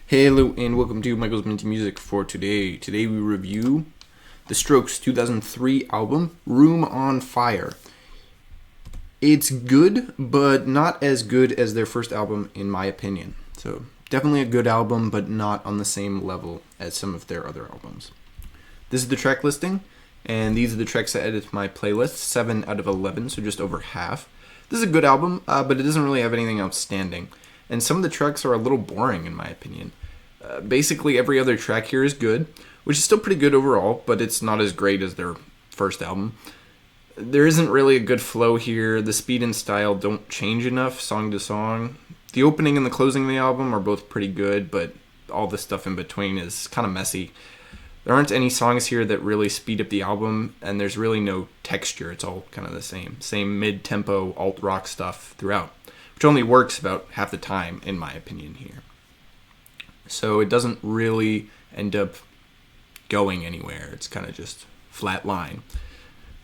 Hello and welcome to Michael's Minty Music for today. Today we review the Strokes' 2003 album, Room on Fire. It's good, but not as good as their first album in my opinion. So definitely a good album, but not on the same level as some of their other albums. This is the track listing, and these are the tracks I added to my playlist, 7 out of 11, so just over half. This is a good album, but it doesn't really have anything outstanding. And some of the tracks are a little boring in my opinion. Basically every other track here is good, which is still pretty good overall, but it's not as great as their first album. There isn't really a good flow here. The speed and style don't change enough song to song. The opening and the closing of the album are both pretty good, but all the stuff in between is kind of messy. There aren't any songs here that really speed up the album, and there's really no texture. It's all kind of the same mid-tempo alt-rock stuff throughout, which only works about half the time, in my opinion here. So it doesn't really end up going anywhere. It's kind of just flat line.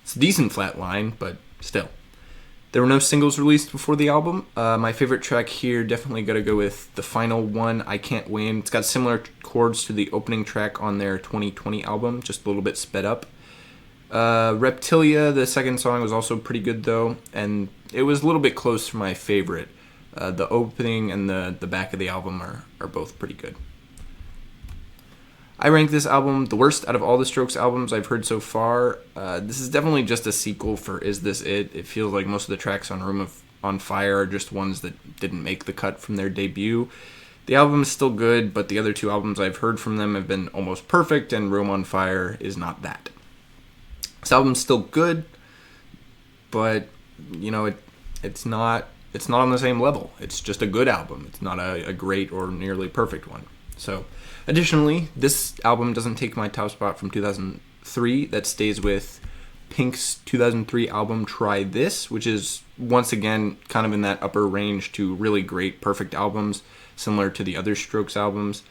It's a decent flat line, but still. There were no singles released before the album. My favorite track here, definitely got to go with the final one, I Can't Win. It's got similar chords to the opening track on their 2020 album, just a little bit sped up. Reptilia, the second song, was also pretty good though, and it was a little bit close to my favorite. The opening and the back of the album are both pretty good. I rank this album the worst out of all the Strokes albums I've heard so far. This is definitely just a sequel for Is This It? It feels like most of the tracks on on Fire are just ones that didn't make the cut from their debut. The album is still good, but the other two albums I've heard from them have been almost perfect, and Room on Fire is not that. This album's still good, but it's not on the same level. It's just a good album. It's not a great or nearly perfect one. So, additionally, this album doesn't take my top spot from 2003. That stays with Pink's 2003 album Try This, which is once again kind of in that upper range to really great, perfect albums, similar to the other Strokes albums.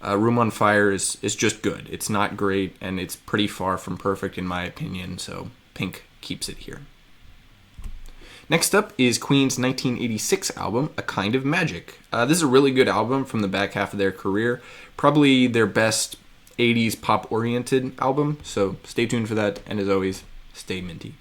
Room on Fire is just good. It's not great, and it's pretty far from perfect in my opinion, so Pink keeps it here. Next up is Queen's 1986 album, A Kind of Magic. This is a really good album from the back half of their career. Probably their best 80s pop-oriented album, so stay tuned for that, and as always, stay minty.